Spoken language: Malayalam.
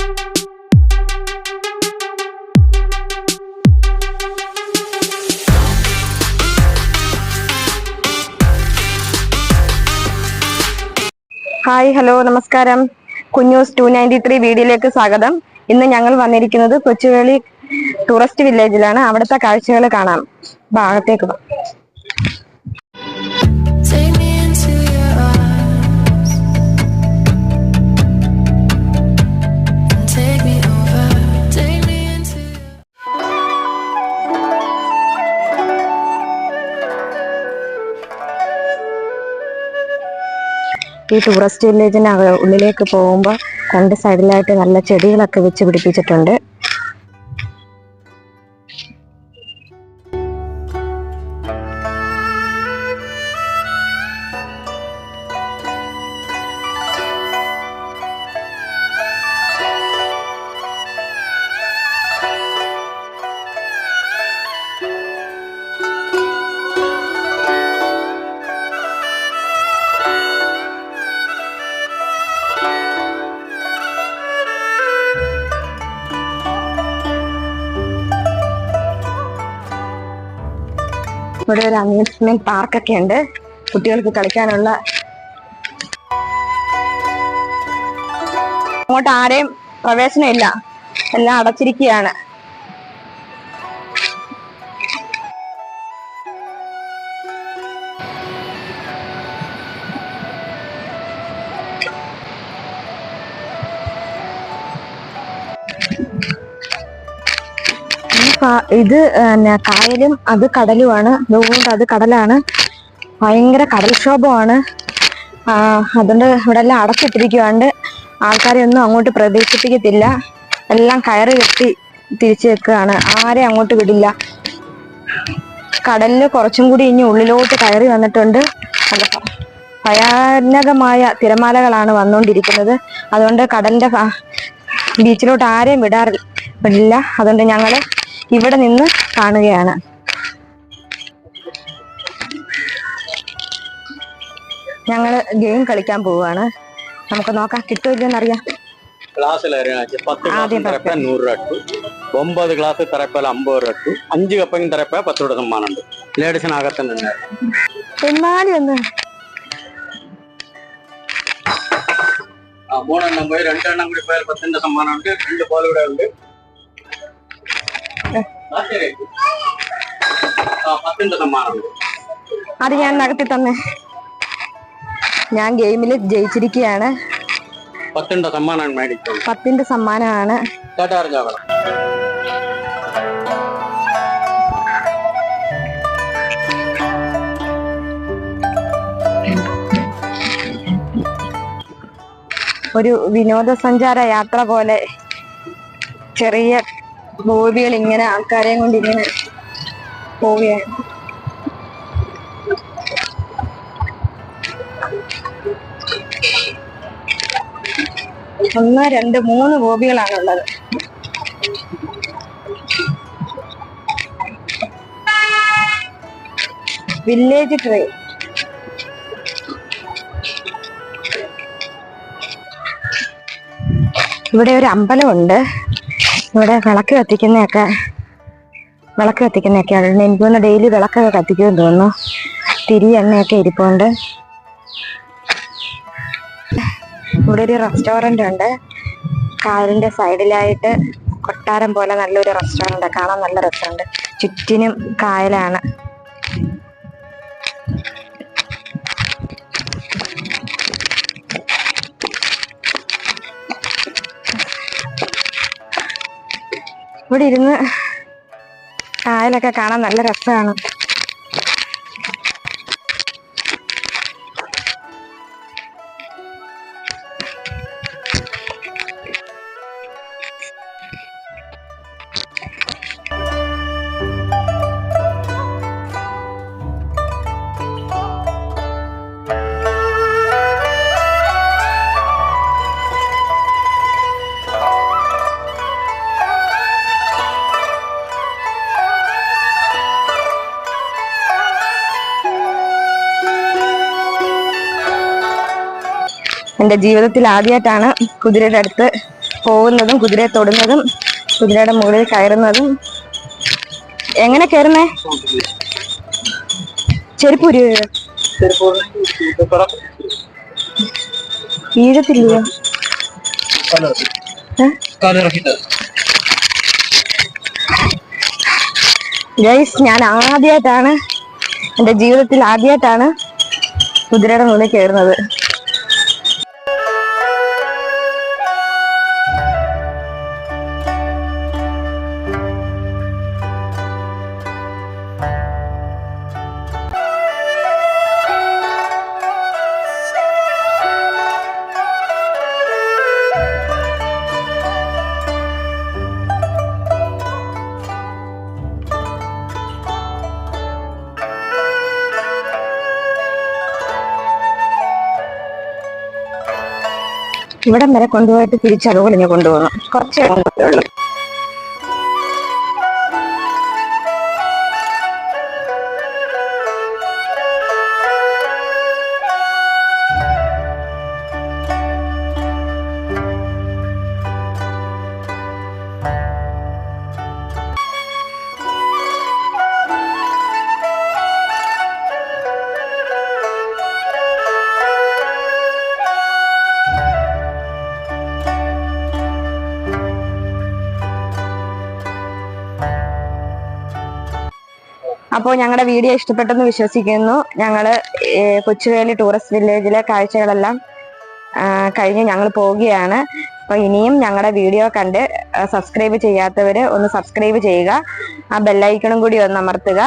ഹായ്, ഹലോ, നമസ്കാരം. കുഞ്ഞൂസ് 293 വീഡിയോയിലേക്ക് സ്വാഗതം. ഇന്ന് ഞങ്ങൾ വന്നിരിക്കുന്നത് കൊച്ചുവേളി ടൂറിസ്റ്റ് വില്ലേജിലാണ്. അവിടുത്തെ കാഴ്ചകൾ കാണാം. ഭാഗത്തേക്ക് ഈ ടൂറിസ്റ്റ് വില്ലേജിന് ഉള്ളിലേക്ക് പോകുമ്പോൾ രണ്ട് സൈഡിലായിട്ട് നല്ല ചെടികളൊക്കെ വെച്ച് പിടിപ്പിച്ചിട്ടുണ്ട്. ഇവിടെ ഒരു അമ്യൂസ്മെന്റ് പാർക്കൊക്കെ ഉണ്ട്, കുട്ടികൾക്ക് കളിക്കാനുള്ള. അങ്ങോട്ട് ആരെയും പ്രവേശനം ഇല്ല, എല്ലാം അടച്ചിരിക്കുകയാണ്. ഇത് കായലും അത് കടലുമാണ്. അതുകൊണ്ട് അത് കടലാണ്, ഭയങ്കര കടൽക്ഷോഭമാണ്. അതുകൊണ്ട് ഇവിടെ എല്ലാം അടച്ചിട്ടിരിക്കുവാണ്ട് ആൾക്കാരെ ഒന്നും അങ്ങോട്ട് പ്രവേശിപ്പിക്കത്തില്ല. എല്ലാം കയറ് കെട്ടി തിരിച്ചു വെക്കുകയാണ്, ആരെ അങ്ങോട്ട് വിടില്ല. കടലില് കുറച്ചും കൂടി ഇനി ഉള്ളിലോട്ട് കയറി വന്നിട്ടുണ്ട്. ഭയാനകമായ തിരമാലകളാണ് വന്നുകൊണ്ടിരിക്കുന്നത്. അതുകൊണ്ട് കടലിന്റെ ബീച്ചിലോട്ട് ആരെയും വിടില്ല. അതുകൊണ്ട് ഞങ്ങള് ഇവിടെ നിന്ന് കാണുകയാണ്. ഞങ്ങള് ഗെയിം കളിക്കാൻ പോവുകയാണ്. നമുക്ക് നോക്കാം, കിട്ടുമില്ലെന്നറിയാം. ആദ്യം 100 രൂപ, 9 ഗ്ലാസ് തറപ്പാൽ 50 രൂപ, 5 കപ്പയും തറപ്പാൽ 10 രൂപ സമ്മാനമുണ്ട്. ലേഡീസിനകത്തുണ്ട്. എന്നാലും ഒന്ന് 3 എണ്ണം പോയി 2 എണ്ണം കൂടി പോയാൽ 10ന്റെ സമ്മാനമുണ്ട്. 2 ബോൾ ഇവിടെ ഉണ്ട്. 10ന്റെ സമ്മാനമുണ്ട്. അത് ഞാൻ നടത്തി തന്നെ. ഞാൻ ഗെയിമിൽ ജയിച്ചിരിക്കുകയാണ്. 10ന്റെ സമ്മാനമാണ് മേടിച്ചത്. 10ന്റെ സമ്മാനമാണ്. ഒരു വിനോദസഞ്ചാര യാത്ര പോലെ ചെറിയ ബോബികൾ ഇങ്ങനെ ആൾക്കാരെയും കൊണ്ട് ഇങ്ങനെ പോവുകയാണ്. 1, 2, 3 ബോബികളാണുള്ളത്. Village train. ഇവിടെ ഒരു അമ്പലമുണ്ട്. ഇവിടെ വിളക്ക് കത്തിക്കുന്നതൊക്കെയാണ്. എനിക്ക് തോന്നുന്നു ഡെയിലി വിളക്കൊക്കെ കത്തിക്കുമെന്ന് തോന്നുന്നു. തിരി എണ്ണയൊക്കെ ഇരിപ്പുണ്ട്. ഇവിടെ ഒരു റെസ്റ്റോറന്റ് ഉണ്ട്. കായലിന്റെ സൈഡിലായിട്ട് കൊട്ടാരം പോലെ നല്ലൊരു റെസ്റ്റോറന്റ്, കാണാൻ നല്ല രസമുണ്ട്. ചുറ്റിനും കായലാണ്. ഇവിടെ ഇരുന്ന് കായലൊക്കെ കാണാൻ നല്ല രസമാണ്. എൻ്റെ ജീവിതത്തിൽ ആദ്യമായിട്ടാണ് കുതിരയുടെ അടുത്ത് പോകുന്നതും കുതിരയെ തൊടുന്നതും കുതിരയുടെ മുകളിൽ കയറുന്നതും. എങ്ങനെ കയറുന്നേ? ചെരുപ്പൂര് വീഴത്തില്ലയോ? ഗൈസ്, ഞാൻ ആദ്യമായിട്ടാണ്, എന്റെ ജീവിതത്തിൽ ആദ്യമായിട്ടാണ് കുതിരയുടെ മുകളിൽ കയറുന്നത്. ഇവിടം വരെ കൊണ്ടുപോയിട്ട് തിരിച്ചതുപോലെ ഞാൻ കൊണ്ടുപോകണം. കുറച്ചേ കൊണ്ടുപോയുള്ളൂ. അപ്പോൾ ഞങ്ങളുടെ വീഡിയോ ഇഷ്ടപ്പെട്ടെന്ന് വിശ്വസിക്കുന്നു. ഞങ്ങള് കൊച്ചുവേലി ടൂറിസ്റ്റ് വില്ലേജിലെ കാഴ്ചകളെല്ലാം കഴിഞ്ഞ് ഞങ്ങൾ പോവുകയാണ്. അപ്പൊ ഇനിയും ഞങ്ങളുടെ വീഡിയോ കണ്ട് സബ്സ്ക്രൈബ് ചെയ്യാത്തവര് ഒന്ന് സബ്സ്ക്രൈബ് ചെയ്യുക. ആ ബെല്ലൈക്കണും കൂടി ഒന്ന് അമർത്തുക.